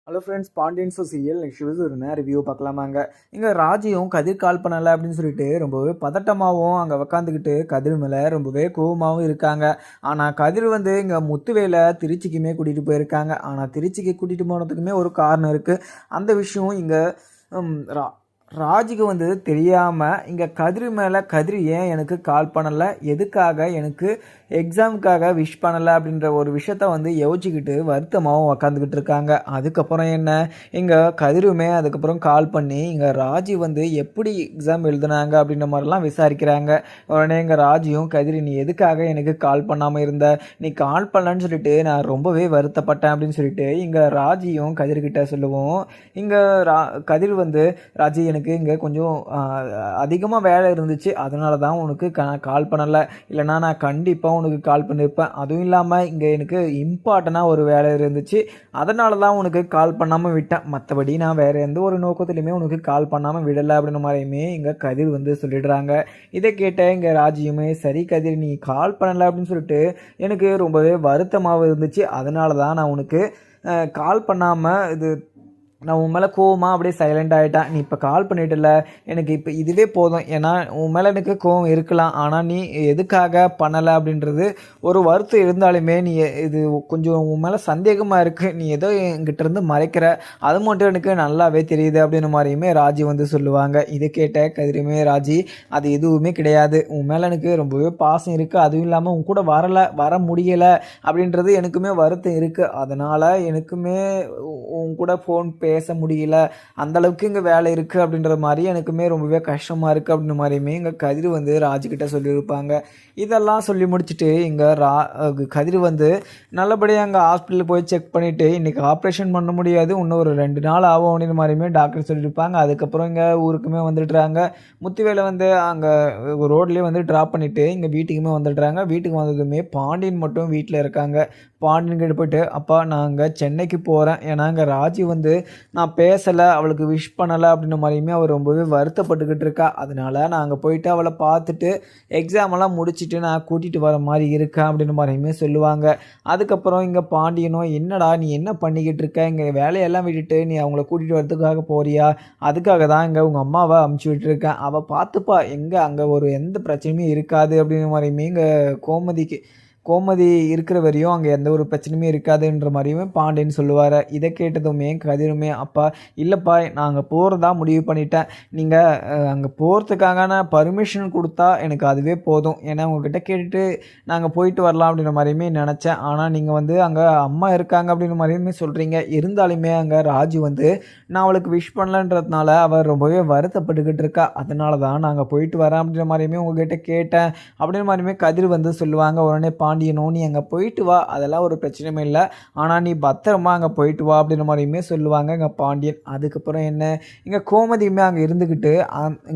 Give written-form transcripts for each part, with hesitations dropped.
Hello friends, Pandian serial next ஒரு review பார்க்கலாமாங்க. இங்கே ராஜியும் கதிர் கால் பண்ணலை அப்படின்னு சொல்லிட்டு ரொம்பவே பதட்டமாகவும் அங்கே உக்காந்துக்கிட்டு கதிர் மேலே ரொம்பவே கோபமாகவும் இருக்காங்க. ஆனால் கதிர் வந்து இங்கே முத்துவேலை திருச்சிக்குமே கூட்டிகிட்டு போயிருக்காங்க. ஆனால் திருச்சிக்கு கூட்டிகிட்டு போனதுக்குமே ஒரு காரணம் இருக்குது. அந்த விஷயம் இங்கே ராஜுக்கு வந்து தெரியாமல் இங்கே கதிர் மேலே கதிர் ஏன் எனக்கு கால் பண்ணலை, எதுக்காக எனக்கு எக்ஸாமுக்காக விஷ் பண்ணலை அப்படின்ற ஒரு விஷயத்த வந்து யோசிச்சுக்கிட்டு வருத்தமாகவும் உக்காந்துக்கிட்டு இருக்காங்க. அதுக்கப்புறம் என்ன, இங்கே கதிருமே அதுக்கப்புறம் கால் பண்ணி இங்கே ராஜி வந்து எப்படி எக்ஸாம் எழுதுனாங்க அப்படின்ற மாதிரிலாம் விசாரிக்கிறாங்க. உடனே இங்கே ராஜியும் கதிர் நீ எதுக்காக எனக்கு கால் பண்ணாமல் இருந்த, நீ கால் பண்ணலன்னு சொல்லிட்டு நான் ரொம்பவே வருத்தப்பட்டேன் அப்படின்னு சொல்லிட்டு இங்கே ராஜியும் கதிர்கிட்ட சொல்லுவோம். இங்கே கதிர் வந்து ராஜி எனக்கு இங்கே கொஞ்சம் அதிகமாக வேலை இருந்துச்சு, அதனால தான் உனக்கு கால் பண்ணலை, இல்லைனா நான் கண்டிப்பாக உனக்கு கால் பண்ணியிருப்பேன். அதுவும் இல்லாமல் இங்கே எனக்கு இம்பார்ட்டனாக ஒரு வேலை இருந்துச்சு, அதனால தான் உனக்கு கால் பண்ணாமல் விட்டேன். மற்றபடி நான் வேறு எந்த ஒரு நோக்கத்துலையுமே உனக்கு கால் பண்ணாமல் விடலை அப்படின்ற மாதிரியுமே இங்கே கதிர் வந்து சொல்லிடுறாங்க. இதை கேட்ட இங்கே ராஜியுமே சரி கதிர் நீ கால் பண்ணலை அப்படின்னு சொல்லிட்டு எனக்கு ரொம்பவே வருத்தமாக இருந்துச்சு, அதனால தான் நான் உனக்கு கால் பண்ணாமல் நான் உன் மேலே கோவமாக அப்படியே சைலண்ட் ஆகிட்டேன். நீ இப்போ கால் பண்ணிட்டல, எனக்கு இப்போ இதுவே போதும். ஏன்னா உன் மேலே எனக்கு கோவம் இருக்கலாம், ஆனால் நீ எதுக்காக பண்ணலை அப்படின்றது ஒரு வருத்தம் இருந்தாலுமே நீ இது கொஞ்சம் உன் மேலே சந்தேகமாக இருக்குது, நீ ஏதோ என்கிட்டேருந்து மறைக்கிற, அது மட்டும் எனக்கு நல்லாவே தெரியுது அப்படின்ற மாதிரியுமே ராஜி வந்து சொல்லுவாங்க. இதை கேட்ட கதிரியுமே ராஜி அது எதுவுமே கிடையாது, உன் மேலே எனக்கு ரொம்பவே பாசம் இருக்குது, அதுவும் இல்லாமல் உன் கூட வர முடியலை அப்படின்றது எனக்குமே வருத்தம் இருக்குது, அதனால் எனக்குமே உன் கூட ஃபோன் பேச முடியல, அந்தளவுக்கு இங்கே வேலை இருக்குது அப்படின்ற மாதிரி எனக்குமே ரொம்பவே கஷ்டமாக இருக்குது அப்படின்ற மாதிரியுமே இங்கே கதிர் வந்து ராஜுக்கிட்ட சொல்லியிருப்பாங்க. இதெல்லாம் சொல்லி முடிச்சுட்டு இங்கே கதிர் வந்து நல்லபடியாக அங்கே ஹாஸ்பிட்டலில் போய் செக் பண்ணிவிட்டு இன்றைக்கி ஆப்ரேஷன் பண்ண முடியாது, இன்னும் ஒரு 2 நாள் ஆகும் அப்படின்ற மாதிரியுமே டாக்டர் சொல்லியிருப்பாங்க. அதுக்கப்புறம் இங்கே ஊருக்குமே வந்துடுறாங்க. முத்துவேலை வந்து அங்கே ரோட்லேயே வந்து ட்ராப் பண்ணிவிட்டு இங்கே வீட்டுக்குமே வந்துடுறாங்க. வீட்டுக்கு வந்ததுமே பாண்டியன் மட்டும் வீட்டில் இருக்காங்க. பாண்டியன் கிட்ட போய்ட்டு அப்பா நாங்கள் சென்னைக்கு போகிறேன், ஏன்னா அங்கே ராஜி வந்து நான் பேசலை, அவளுக்கு விஷ் பண்ணலை அப்படின்ற மாதிரியுமே அவள் ரொம்பவே வருத்தப்பட்டுக்கிட்டு இருக்கா, அதனால் நான் அங்கே போயிட்டு அவளை பார்த்துட்டு எக்ஸாமெல்லாம் முடிச்சுட்டு நான் கூட்டிகிட்டு வர மாதிரி இருக்கேன் அப்படின்ற மாதிரியுமே சொல்லுவாங்க. அதுக்கப்புறம் இங்கே பாண்டியனும் என்னடா நீ என்ன பண்ணிக்கிட்டு இருக்க, இங்கே வேலையெல்லாம் விட்டுட்டு நீ அவங்கள கூட்டிகிட்டு வரதுக்காக போறியா, அதுக்காக தான் இங்கே உங்கள் அம்மாவை அமுச்சு விட்டுருக்கேன், அவள் பார்த்துப்பா, எங்கே அங்கே ஒரு எந்த பிரச்சனையுமே இருக்காது அப்படின்ற மாதிரியுமே இங்கே கோமதி இருக்கிற வரையும் அங்கே எந்த ஒரு பிரச்சனையுமே இருக்காதுன்ற மாதிரியுமே பாண்டியன் சொல்லுவார். இதை கேட்டதுமே கதிருமே அப்பா இல்லைப்பா நான் அங்கே போகிறதா முடிவு பண்ணிட்டேன், நீங்கள் அங்கே போகிறதுக்கான பர்மிஷன் கொடுத்தா எனக்கு அதுவே போதும், ஏன்னா உங்ககிட்ட கேட்டுட்டு நாங்கள் போயிட்டு வரலாம் அப்படின்ற மாதிரியுமே நினச்சேன், ஆனால் நீங்கள் வந்து அங்கே அம்மா இருக்காங்க அப்படின்ற மாதிரியுமே சொல்கிறீங்க, இருந்தாலுமே அங்கே ராஜு வந்து நான் அவளுக்கு விஷ் பண்ணலன்றதுனால அவள் ரொம்பவே வருத்தப்பட்டுக்கிட்டு இருக்கா, அதனால தான் நாங்கள் போயிட்டு வரேன் அப்படின்ற மாதிரியுமே உங்ககிட்ட கேட்டேன் அப்படின்ற மாதிரியுமே கதிர் வந்து சொல்லுவாங்க. உடனே பாண்டியனும் நீ அங்கே போயிட்டு வா, அதெல்லாம் ஒரு பிரச்சனையுமே இல்லை, ஆனால் நீ பத்திரமா அங்கே போயிட்டு வா அப்படின்ற மாதிரியுமே சொல்லுவாங்க இங்கே பாண்டியன். அதுக்கப்புறம் என்ன, இங்கே கோமதியுமே அங்கே இருந்துக்கிட்டு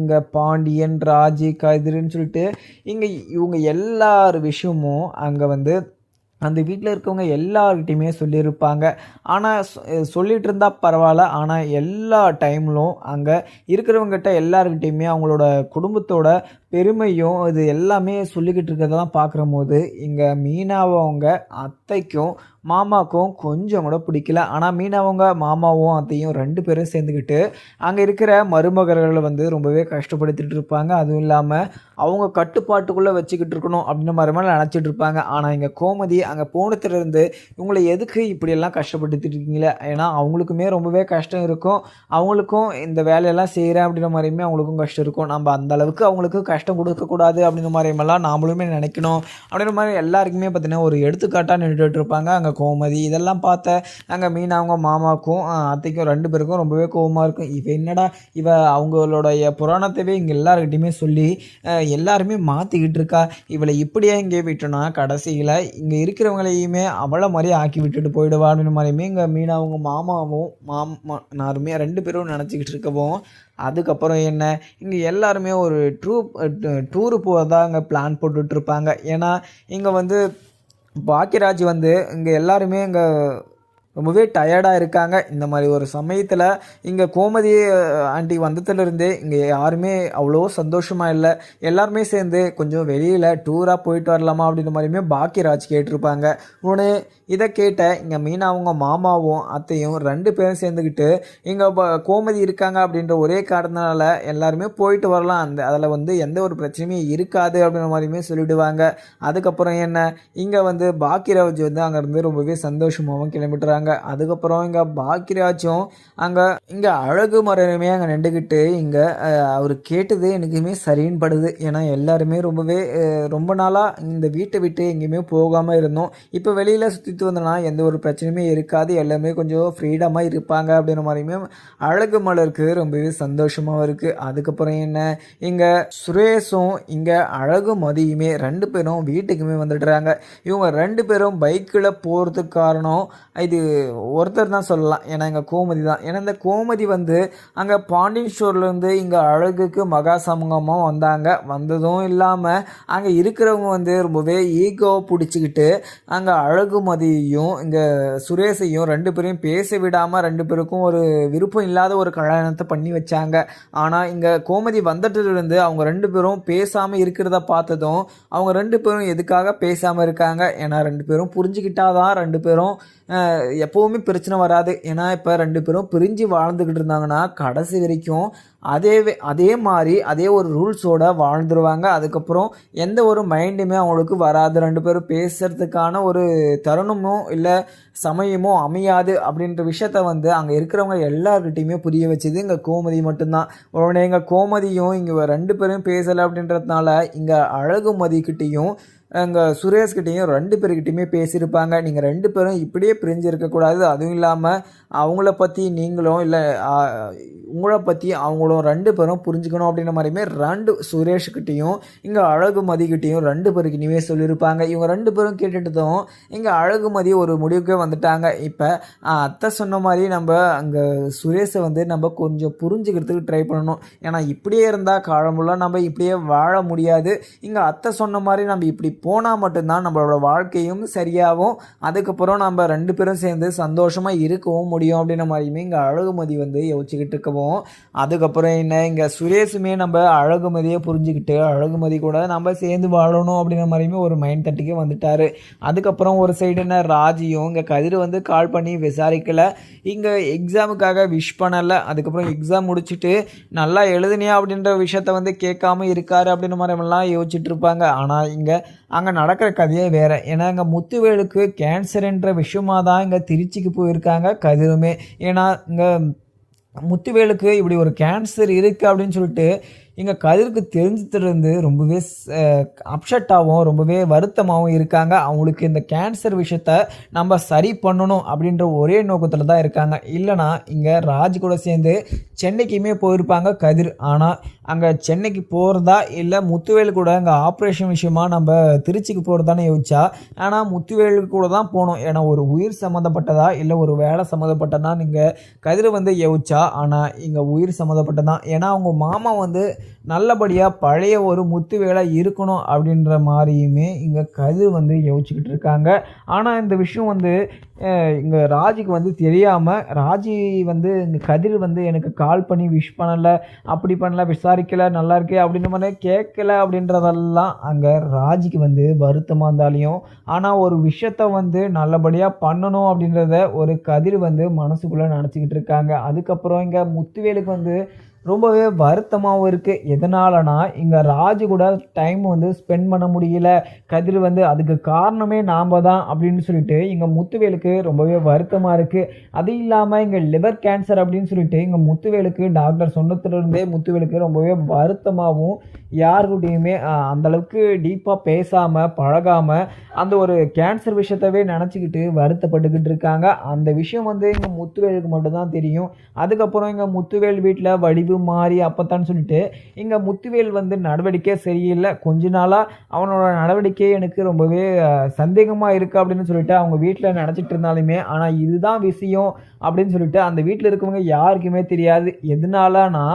இங்கே பாண்டியன் ராஜி கதிர்னு சொல்லிட்டு இங்கே இவங்க எல்லார் விஷயமும் அங்கே வந்து அந்த வீட்டில் இருக்கவங்க எல்லார்கிட்டையுமே சொல்லியிருப்பாங்க. ஆனால் சொல்லிகிட்டு இருந்தால் பரவாயில்ல, ஆனால் எல்லா டைம்லும் அங்கே இருக்கிறவங்ககிட்ட எல்லாருக்கிட்டையுமே அவங்களோட குடும்பத்தோட பெருமையும் இது எல்லாமே சொல்லிக்கிட்டு இருக்கிறதெல்லாம் பார்க்குற போது இங்கே மீனாவங்க அத்தைக்கும் மாமாவுக்கும் கொஞ்சம் கூட பிடிக்கல. ஆனால் மீனாவங்க மாமாவும் அத்தையும் 2 பேரும் சேர்ந்துக்கிட்டு அங்கே இருக்கிற மருமகர்களை வந்து ரொம்பவே கஷ்டப்படுத்திட்டு இருப்பாங்க. அதுவும் இல்லாமல் அவங்க கட்டுப்பாட்டுக்குள்ளே வச்சுக்கிட்டு இருக்கணும் அப்படின்ற மாதிரி நினச்சிட்டு இருப்பாங்க. ஆனால் இங்கே கோமதி அங்கே போனதுலேருந்து இவங்களை எதுக்கு இப்படியெல்லாம் கஷ்டப்படுத்திட்டு இருக்கீங்களே, ஏன்னா அவங்களுக்குமே ரொம்பவே கஷ்டம் இருக்கும், அவங்களுக்கும் இந்த வேலையெல்லாம் செய்கிறேன் அப்படின்ற மாதிரியுமே அவங்களுக்கும் கஷ்டம் இருக்கும், நம்ம அந்த அளவுக்கு அவங்களுக்கு கஷ்டம் கொடுக்கக்கூடாது அப்படின்ற மாதிரியெல்லாம் நாமளுமே நினைக்கணும் அப்படின்ற மாதிரி எல்லாருக்குமே பார்த்தீங்கன்னா ஒரு எடுத்துக்காட்டாக நின்றுட்டு இருப்பாங்க அங்கே கோமதி. இதெல்லாம் பார்த்த அங்கே மீனா அவங்க மாமாவுக்கும் அத்தைக்கும் 2 பேருக்கும் ரொம்பவே கோவமாக இருக்கும். இவ என்னடா இவ அவங்களுடைய புராணத்தையே இங்கே எல்லாருக்கிட்டையுமே சொல்லி எல்லாருமே மாற்றிக்கிட்டு இருக்கா, இவளை இப்படியே இங்கே விட்டோன்னா கடைசியில் இங்கே இருக்கிறவங்களையுமே அவளை மாதிரி ஆக்கி விட்டுட்டு போயிடுவா அப்படின்ற மாதிரியுமே இங்கே மீனா அவங்க மாமாவும் நாருமே 2 பேரும் நினச்சிக்கிட்டு இருக்கவும் அதுக்கப்புறம் என்ன, இங்கே எல்லாருமே ஒரு டூரு போகிறதா இங்கே பிளான் போட்டுட்ருப்பாங்க. ஏன்னா இங்கே வந்து பாக்கியராஜ் வந்து இங்கே எல்லாருமே இங்கே ரொம்பவே டயர்டாக இருக்காங்க. இந்த மாதிரி ஒரு சமயத்தில் இங்கே கோமதி ஆண்டி வந்ததுலேருந்தே இங்கே யாருமே அவ்வளோ சந்தோஷமாக இல்லை. எல்லாருமே சேர்ந்து கொஞ்சம் வெளியில் டூராக போயிட்டு வரலாமா அப்படின்ற மாதிரியுமே பாக்கியராஜ் கேட்டிருப்பாங்க. உடனே இதை கேட்ட இங்கே மீனா அவங்க மாமாவும் அத்தையும் 2 பேரும் சேர்ந்துக்கிட்டு இங்கே கோமதி இருக்காங்க அப்படின்ற ஒரே காரணத்தினால எல்லாருமே போயிட்டு வரலாம், அதில் வந்து எந்த ஒரு பிரச்சனையுமே இருக்காது அப்படின்ற மாதிரியுமே சொல்லிவிடுவாங்க. அதுக்கப்புறம் என்ன, இங்கே வந்து பாக்கியராஜ் வந்து அங்கேருந்து ரொம்பவே சந்தோஷமாகவும் கிளம்பிட்டுறாங்க. அதுக்கப்புறம் இங்கே பாக்கியராஜும் இங்கே அழகு மரமே அங்கே நின்றுக்கிட்டு இங்கே அவர் கேட்டது எனக்குமே சரின்னு படுது. ஏன்னா எல்லாருமே ரொம்ப நாளாக இந்த வீட்டை விட்டு எங்கேயுமே போகாமல் இருந்தோம். இப்போ வெளியில் சுற்றிட்டு வந்தோன்னா எந்த ஒரு பிரச்சனையுமே இருக்காது, எல்லாமே கொஞ்சம் ஃப்ரீடமாக இருப்பாங்க அப்படின்ற மாதிரியுமே அழகு மலருக்கு ரொம்பவே சந்தோஷமாகவும் இருக்குது. அதுக்கப்புறம் என்ன, இங்கே சுரேஷும் இங்கே அழகு மதியுமே 2 பேரும் வீட்டுக்குமே வந்துடுறாங்க. இவங்க 2 பேரும் பைக்கில் போகிறதுக்கு காரணம் இது ஒருத்தர் தான் சொல்லலாம். ஏன்னா இங்கே கோமதி தான். ஏன்னா இந்த கோமதி வந்து அங்கே பாண்டியன் ஸ்டோர்லேருந்து இங்கே அழகுக்கு மகா சமூகமாக வந்தாங்க. வந்ததும் இல்லாமல் அங்கே இருக்கிறவங்க வந்து ரொம்பவே ஈகோவை பிடிச்சிக்கிட்டு அங்கே அழகுமதியையும் இங்கே சுரேஷையும் 2 பேரையும் பேச விடாமல் 2 பேருக்கும் ஒரு விருப்பம் இல்லாத ஒரு கல்யாணத்தை பண்ணி வச்சாங்க. ஆனால் இங்கே கோமதி வந்துட்டுலேருந்து அவங்க 2 பேரும் பேசாமல் இருக்கிறத பார்த்ததும் அவங்க 2 பேரும் எதுக்காக பேசாமல் இருக்காங்க, ஏன்னா 2 பேரும் புரிஞ்சுக்கிட்டாதான் 2 பேரும் எப்போவுமே பிரச்சனை வராது. ஏன்னா இப்போ 2 பேரும் பிரிஞ்சு வாழ்ந்துக்கிட்டு இருந்தாங்கன்னா கடைசி வரைக்கும் அதே மாதிரி அதே ஒரு ரூல்ஸோடு வாழ்ந்துருவாங்க. அதுக்கப்புறம் எந்த ஒரு மைண்டுமே அவங்களுக்கு வராது. 2 பேரும் பேசுகிறதுக்கான ஒரு தருணமோ இல்லை சமயமோ அமையாது அப்படின்ற விஷயத்த வந்து அங்கே இருக்கிறவங்க எல்லார்கிட்டையுமே புரிய வச்சது இங்கே கோமதி மட்டும்தான். உடனே இங்கே கோமதியும் இங்கே 2 பேரும் பேசலை அப்படின்றதுனால இங்கே அழகுமதிக்கிட்டேயும் அங்கே சுரேஷ்கிட்டையும் 2 பேர்கிட்டையுமே பேசியிருப்பாங்க. நீங்கள் 2 பேரும் இப்படியே பிரிஞ்சு இருக்கக்கூடாது, அதுவும் இல்லாமல் அவங்கள பற்றி நீங்களும் இல்லை உங்களை பற்றி அவங்களும் 2 பேரும் புரிஞ்சுக்கணும் அப்படின்ற மாதிரியுமே சுரேஷ்கிட்டையும் இங்கே அழகுமதிக்கிட்டையும் 2 பேருக்கிட்டையுமே சொல்லியிருப்பாங்க. இவங்க 2 பேரும் கேட்டுட்டதும் இங்கே அழகுமதி ஒரு முடிவுக்கே வந்துட்டாங்க. இப்போ அத்தை சொன்ன மாதிரி நம்ம அங்கே சுரேஷை வந்து நம்ம கொஞ்சம் புரிஞ்சுக்கிறதுக்கு ட்ரை பண்ணணும். ஏன்னா இப்படியே இருந்தால் காலமுள்ள நம்ம இப்படியே வாழ முடியாது. இங்கே அத்தை சொன்ன மாதிரி நம்ம இப்படி போனால் மட்டும்தான் நம்மளோட வாழ்க்கையும் சரியாகும். அதுக்கப்புறம் நம்ம 2 பேரும் சேர்ந்து சந்தோஷமாக இருக்கவும் முடியும் அப்படின்ற மாதிரியுமே இங்கே அழகுமதி வந்து யோசிச்சுக்கிட்டு இருக்கவும், அதுக்கப்புறம் என்ன, இங்கே சுரேஷுமே நம்ம அழகுமதியை புரிஞ்சுக்கிட்டு அழகுமதி கூட நம்ம சேர்ந்து வாழணும் அப்படின்ற மாதிரியுமே ஒரு மைண்ட் தட்டுக்கே வந்துட்டார். அதுக்கப்புறம் ஒரு சைடு என்ன, ராஜியும் இங்கே கதிர் வந்து கால் பண்ணி விசாரிக்கலை, இங்கே எக்ஸாமுக்காக விஷ் பண்ணலை. அதுக்கப்புறம் எக்ஸாம் முடிச்சுட்டு நல்லா எழுதுனியா அப்படின்ற விஷயத்த வந்து கேட்காம இருக்காரு அப்படின்ற மாதிரிலாம் யோசிச்சுட்டு இருப்பாங்க. ஆனால் இங்கே அங்கே நடக்கிற கதையே வேறு. ஏன்னா இங்கே முத்துவேலுக்கு கேன்சர்ன்ற விஷயமாக தான் இங்கே திருச்சிக்கு போயிருக்காங்க கதிருமே. ஏன்னா இங்கே முத்துவேலுக்கு இப்படி ஒரு கேன்சர் இருக்குது அப்படின்னு சொல்லிட்டு எங்கள் கதிருக்கு தெரிஞ்சதுலேருந்து ரொம்பவே அப்செட்டாகவும் ரொம்பவே வருத்தமாகவும் இருக்காங்க. அவங்களுக்கு இந்த கேன்சர் விஷயத்த நம்ம சரி பண்ணணும் அப்படின்ற ஒரே நோக்கத்தில் தான் இருக்காங்க. இல்லைனா இங்கே ராஜ் கூட சேர்ந்து சென்னைக்குமே போயிருப்பாங்க கதிர். ஆனால் அங்கே சென்னைக்கு போகிறதா இல்லை முத்துவேலு கூட அங்கே ஆப்ரேஷன் விஷயமா நம்ம திருச்சிக்கு போகிறதானே யோசிச்சா. ஆனால் முத்துவேலு கூட தான் போகணும். ஏன்னா ஒரு உயிர் சம்மந்தப்பட்டதா இல்லை ஒரு வேலை சம்மந்தப்பட்டதா நீங்கள் கதிர் வந்து யோசிச்சா. ஆனால் இங்கே உயிர் சம்மந்தப்பட்டதான். ஏன்னா அவங்க மாமா வந்து நல்லபடியாக பழைய ஒரு முத்துவேலை இருக்கணும் அப்படின்ற மாதிரியுமே இங்கே கதிர் வந்து யோசிச்சுக்கிட்டு இருக்காங்க. ஆனால் இந்த விஷயம் வந்து இங்கே ராஜிக்கு வந்து தெரியாமல் ராஜி வந்து இங்கே கதிர் வந்து எனக்கு கால் பண்ணி விஷ் பண்ணலை, அப்படி பண்ணல, விசாரிக்கலை, நல்லா இருக்கே அப்படின்ற மாதிரி கேட்கல அப்படின்றதெல்லாம் அங்கே ராஜிக்கு வந்து வருத்தமாக இருந்தாலையும், ஆனால் ஒரு விஷயத்த வந்து நல்லபடியாக பண்ணணும் அப்படின்றத ஒரு கதிர் வந்து மனசுக்குள்ளே நினச்சிக்கிட்டு இருக்காங்க. அதுக்கப்புறம் இங்கே முத்துவேலுக்கு வந்து ரொம்பவே வருத்தமாகவும் இருக்குது. எதனாலனா இங்கே ராஜு கூட டைம் வந்து ஸ்பெண்ட் பண்ண முடியல, கதிர் வந்து அதுக்கு காரணமே நாம் தான் அப்படின்னு சொல்லிட்டு இங்கே முத்துவேலுக்கு ரொம்பவே வருத்தமாக இருக்குது. அது இல்லாமல் இங்கே லிவர் கேன்சர் அப்படின்னு சொல்லிட்டு இங்கே முத்துவேலுக்கு டாக்டர் சொன்னதுலேருந்தே முத்துவேலுக்கு ரொம்பவே வருத்தமாகவும் யாருக்கிட்டையுமே அந்தளவுக்கு டீப்பாக பேசாமல் பழகாமல் அந்த ஒரு கேன்சர் விஷயத்தவே நினச்சிக்கிட்டு வருத்தப்பட்டுக்கிட்டு இருக்காங்க. அந்த விஷயம் வந்து இங்கே முத்துவேலுக்கு மட்டும்தான் தெரியும். அதுக்கப்புறம் இங்கே முத்துவேல் வீட்டில் வடிவு மாறி அப்போத்தான்னு சொல்லிட்டு இங்கே முத்துவேல் வந்து நடவடிக்கை சரியில்லை, கொஞ்ச நாளாக அவனோட நடவடிக்கை எனக்கு ரொம்பவே சந்தேகமாக இருக்குது அப்படின்னு சொல்லிட்டு அவங்க வீட்டில் நினச்சிட்டு இருந்தாலுமே, ஆனால் இதுதான் விஷயம் அப்படின்னு சொல்லிட்டு அந்த வீட்டில் இருக்கவங்க யாருக்குமே தெரியாது. எதனாலனா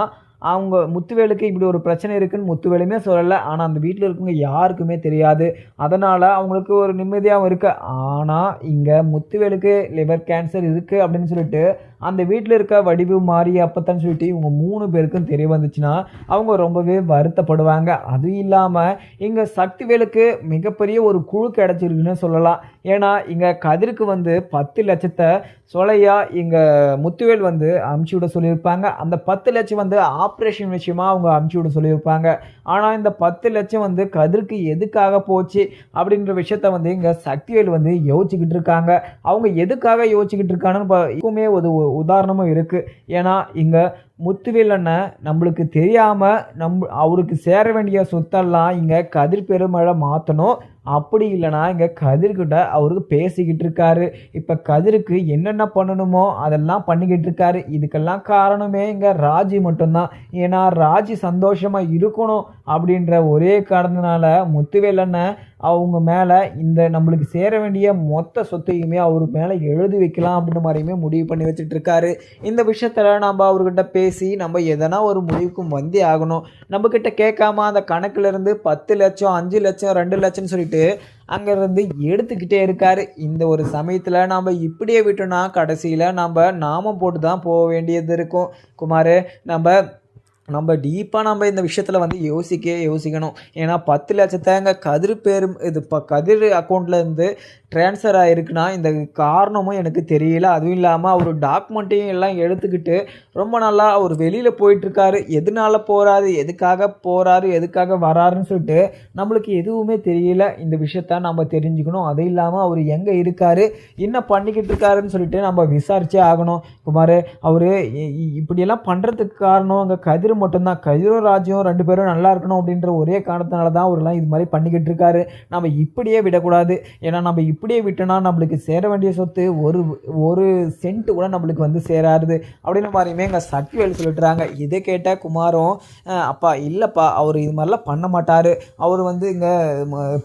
அவங்க முத்துவேலுக்கு இப்படி ஒரு பிரச்சனை இருக்குன்னு முத்துவேலுமே சொல்லலை. ஆனால் அந்த வீட்டில் இருக்கவங்க யாருக்குமே தெரியாது. அதனால் அவங்களுக்கு ஒரு நிம்மதியாகவும் இருக்கு. ஆனால் இங்கே முத்துவேலுக்கு லிவர் கேன்சர் இருக்குது அப்படின்னு சொல்லிட்டு அந்த வீட்டில் இருக்க வடிவு மாறி அப்பத்தான்னு சொல்லிட்டு இவங்க 3 பேருக்கும் தெரிய வந்துச்சுன்னா அவங்க ரொம்பவே வருத்தப்படுவாங்க. அதுவும் இல்லாமல் இங்கே சக்திவேலுக்கு மிகப்பெரிய ஒரு குழு கிடச்சிருக்குன்னு சொல்லலாம். ஏன்னா இங்கே கதிருக்கு வந்து 10 லட்சத்தை சொலையா இங்கே முத்துவேல் வந்து அமுச்சு விட சொல்லியிருப்பாங்க. அந்த 10 லட்சம் வந்து ஆப்ரேஷன் விஷயமா அவங்க அமுச்சு விட சொல்லியிருப்பாங்க. ஆனால் இந்த 10 லட்சம் வந்து கதிருக்கு எதுக்காக போச்சு அப்படின்ற விஷயத்த வந்து இங்கே சக்திவேல் வந்து யோசிச்சுக்கிட்டு இருக்காங்க. அவங்க எதுக்காக யோசிச்சுக்கிட்டு இருக்காங்கன்னு இப்பவுமே ஒரு உதாரணமும் இருக்குது. ஏன்னா இங்கே முத்துவேல் அண்ணன் நம்மளுக்கு தெரியாமல் அவருக்கு சேர வேண்டிய சொத்தெல்லாம் இங்கே கதிர் பெருமழை மாற்றணும். அப்படி இல்லைனா இங்கே கதிர்கிட்ட அவருக்கு பேசிக்கிட்டு இருக்காரு. இப்போ கதிருக்கு என்னென்ன பண்ணணுமோ அதெல்லாம் பண்ணிக்கிட்டு இருக்காரு. இதுக்கெல்லாம் காரணமே இங்கே ராஜி மட்டும்தான். ஏன்னா ராஜி சந்தோஷமாக இருக்கணும் அப்படின்ற ஒரே காரணத்தினால முத்துவேல் அண்ணன் அவங்க மேலே இந்த நம்மளுக்கு சேர வேண்டிய மொத்த சொத்தையுமே அவர் மேலே எழுதி வைக்கலாம் அப்படின்ற மாதிரியுமே முடிவு பண்ணி வச்சுட்டு இருக்காரு. இந்த விஷயத்தில் நம்ம அவர்கிட்ட பேசி நம்ம எதனா ஒரு முடிவுக்கும் வந்தே ஆகணும். நம்மக்கிட்ட கேட்காம அந்த கணக்குலேருந்து 10 லட்சம் 5 லட்சம் 2 லட்சம்னு சொல்லிட்டு அங்கேருந்து எடுத்துக்கிட்டே இருக்காரு. இந்த ஒரு சமயத்தில் நம்ம இப்படியே விட்டோம்னா கடைசியில் நம்ம நாமம் போட்டு தான் போக வேண்டியது இருக்கும். குமார், நம்ம டீப்பாக நம்ம இந்த விஷயத்தில் வந்து யோசிக்கணும். ஏன்னா 10 லட்சத்தை அங்கே கதிர் பேரும் இது இப்போ கதிர் அக்கௌண்ட்லேருந்து ட்ரான்ஸ்ஃபர் ஆகிருக்குன்னா இந்த காரணமும் எனக்கு தெரியல. அதுவும் இல்லாமல் அவர் டாக்குமெண்ட்டையும் எல்லாம் எடுத்துக்கிட்டு ரொம்ப நல்லா அவர் வெளியில் போயிட்டுருக்காரு. எதனால போகிறாரு, எதுக்காக போகிறாரு, எதுக்காக வராருன்னு சொல்லிட்டு நம்மளுக்கு எதுவுமே தெரியல. இந்த விஷயத்த நம்ம தெரிஞ்சுக்கணும். அது இல்லாமல் அவர் எங்கே இருக்கார், என்ன பண்ணிக்கிட்டு இருக்காருன்னு சொல்லிட்டு நம்ம விசாரிச்சே ஆகணும். குமார், அவர் இப்படியெல்லாம் பண்ணுறதுக்கு காரணம் அங்கே கதிர் மட்டும்தான். கதிரும் ராஜ்யம் 2 பேரும் நல்லா இருக்கணும் அப்படின்ற ஒரே காரணத்தினால தான் அவரெல்லாம் இது மாதிரி பண்ணிக்கிட்டு இருக்காரு. நம்ம இப்படியே விடக்கூடாது. ஏன்னா நம்ம இப்படியே விட்டோன்னா நம்மளுக்கு சேர வேண்டிய சொத்து ஒரு சென்ட் கூட நம்மளுக்கு வந்து சேராது அப்படின்ற மாதிரியுமே எங்கள் சக்திவேல் சொல்லிட்டுறாங்க. இதை கேட்ட குமாரும், அப்பா இல்லைப்பா, அவர் இது மாதிரிலாம் பண்ண மாட்டார். அவர் வந்து இங்கே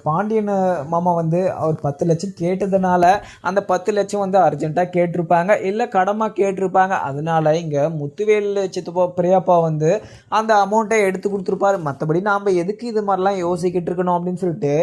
பாண்டியன் மாமா வந்து அவர் 10 லட்சம் கேட்டதுனால அந்த 10 லட்சம் வந்து அர்ஜென்ட்டாக கேட்டிருப்பாங்க, இல்லை கடமாக கேட்டிருப்பாங்க. அதனால இங்கே முத்துவேல் சித்தப்பா பெரியப்பா வந்து அந்த அமௌண்ட்டை எடுத்து கொடுத்துருப்பாரு. மற்றபடி நாம் எதுக்கு இது மாதிரிலாம் யோசிக்கிட்டு இருக்கணும் அப்படின்னு சொல்லிட்டு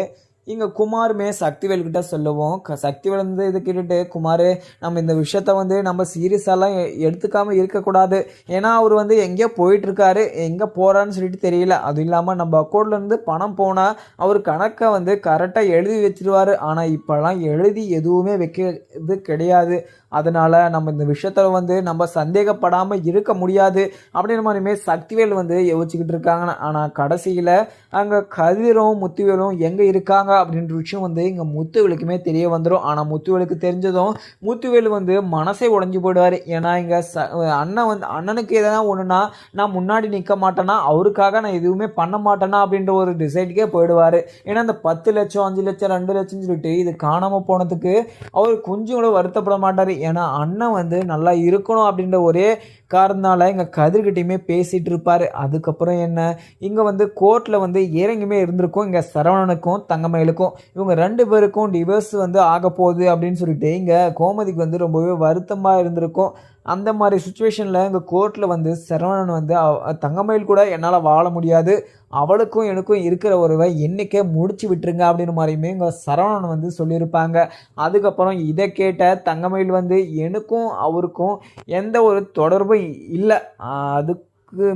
இங்கே குமாருமே சக்திவேல்கிட்ட சொல்லுவோம். சக்திவேல் வந்து இதை கேட்டுட்டு, குமார், நம்ம இந்த விஷயத்த வந்து நம்ம சீரியஸாலாம் எடுத்துக்காமல் இருக்கக்கூடாது. ஏன்னா அவர் வந்து எங்கேயோ போயிட்டுருக்காரு, எங்கே போகிறான்னு சொல்லிட்டு தெரியல. அதுவும் இல்லாமல் நம்ம அக்கௌண்ட்லேருந்து பணம் போனால் அவர் கணக்கை வந்து கரெக்டாக எழுதி வச்சிருவார். ஆனால் இப்போலாம் எழுதி எதுவுமே வைக்கிறது கிடையாது. அதனால் நம்ம இந்த விஷயத்தில் வந்து நம்ம சந்தேகப்படாமல் இருக்க முடியாது அப்படின்ற மாதிரியுமே சக்திவேல் வந்து யோசிச்சுக்கிட்டு இருக்காங்க. ஆனால் கடைசியில் அங்கே கதிரும் முத்துவேலும் எங்கே இருக்காங்க அப்படின்ற விஷயம் வந்து இங்கே முத்துவேலுக்குமே தெரிய வந்துடும். ஆனால் முத்துவேலுக்கு தெரிஞ்சதும் முத்துவேல் வந்து மனசே உடைஞ்சு போயிடுவார். ஏன்னா இங்கே அண்ணனுக்கு எதனா ஒன்றுனா நான் முன்னாடி நிற்க மாட்டேன்னா, அவருக்காக நான் எதுவுமே பண்ண மாட்டேன்னா அப்படின்ற ஒரு டிசைடுக்கே போயிடுவார். ஏன்னா இந்த 10 லட்சம் 5 லட்சம் 2 லட்சம்னு சொல்லிட்டு இது காணாமல் போனதுக்கு அவர் கொஞ்சம் கூட வருத்தப்பட மாட்டார். ஏன்னா அண்ணன் வந்து நல்லா இருக்கணும் அப்படின்ற ஒரே காரணத்தால் இங்கே கதிர்கிட்டையுமே பேசிகிட்டு இருப்பார். அதுக்கப்புறம் என்ன, இங்கே வந்து கோர்ட்டில் வந்து இறங்குமே இருந்திருக்கும். இங்கே சரவணனுக்கும் தங்கமயிலுக்கும் இவங்க 2 பேருக்கும் டிவோர்ஸ் வந்து ஆக போகுது அப்படின்னு சொல்லிட்டு இங்கே கோமதிக்கு வந்து ரொம்பவே வருத்தமாக இருந்திருக்கும். அந்த மாதிரி சுச்சுவேஷனில் இங்கே கோர்ட்டில் வந்து சரவணன் வந்து தங்கமயில் கூட என்னால் வாழ முடியாது, அவளுக்கும் எனக்கும் இருக்கிற உறவை என்றைக்கே முடிச்சு விட்டுருங்க அப்படின்னு மாதிரியுமே இங்கே சரவணன் வந்து சொல்லியிருப்பாங்க. அதுக்கப்புறம் இதை கேட்ட தங்கமயில் வந்து எனக்கும் அவருக்கும் எந்த ஒரு தொடர்பும் இல்லை, அதுக்கு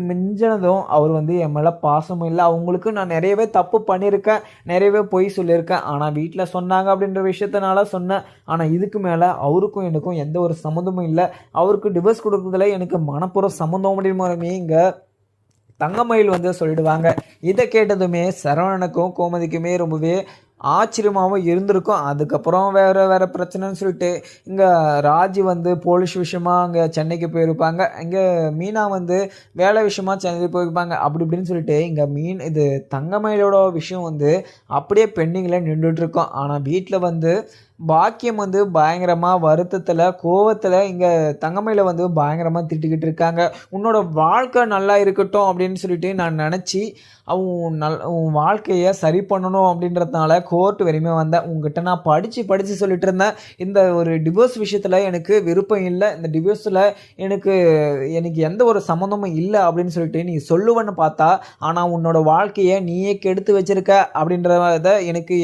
மிஞ்சினதும் அவர் வந்து என் மேலே பாசமும் இல்லை, அவங்களுக்கு நான் நிறையவே தப்பு பண்ணியிருக்கேன், நிறையவே பொய் சொல்லியிருக்கேன், ஆனால் வீட்டில் சொன்னாங்க அப்படின்ற விஷயத்தினால சொன்னேன். ஆனால் இதுக்கு மேலே அவருக்கும் எனக்கும் எந்த ஒரு சம்மந்தமும் இல்லை, அவருக்கு டிவோர்ஸ் கொடுக்குறதுல எனக்கு மனப்பூர்வ சம்மந்தம் அப்படின்னு மாதிரியுமே இங்கே தங்கமயில் வந்து சொல்லிடுவாங்க. இதை கேட்டதுமே சரவணனுக்கும் கோமதிக்குமே ரொம்பவே ஆச்சரியமாகவும் இருந்திருக்கும். அதுக்கப்புறம் வேறு பிரச்சனைன்னு சொல்லிட்டு இங்கே ராஜி வந்து போலீஸ் விஷயமா அங்கே சென்னைக்கு போயிருப்பாங்க. இங்கே மீனா வந்து வேலை விஷயமா சென்னை போயிருப்பாங்க. அப்படி இப்படின்னு சொல்லிட்டு இங்கே இது தங்கமயிலோட விஷயம் வந்து அப்படியே பெண்டிங்கில் நின்றுட்டுருக்கோம். ஆனால் வீட்டில் வந்து பாக்கியம் வந்து பயங்கரமா வருத்தத்துல, கோவத்துல இங்க தங்கமயில வந்து பயங்கரமா திட்டிக்கிட்டு இருக்காங்க. "உன்னோட வாழ்க்கை நல்லா இருக்கட்டும்" அப்படின்னு சொல்லிட்டு நான் நெனச்சு, உன் வாழ்க்கைய சரி பண்ணணும் அப்படின்றதுனால கோர்ட் வரையுமே வந்தேன். உன்கிட்ட நான் படிச்சு படிச்சு சொல்லிட்டு இருந்தேன். இந்த ஒரு டிவோர்ஸ் விஷயத்துல எனக்கு விருப்பம் இல்ல. இந்த டிவோர்ஸ்ல எனக்கு எனக்கு எந்த ஒரு சம்மந்தமும் இல்ல அப்படின்னு சொல்லிட்டு நீ சொல்லுவன்னு பார்த்தா, ஆனா உன்னோட வாழ்க்கைய நீயே கெடுத்து வச்சிருக்க அப்படின்றத எனக்கு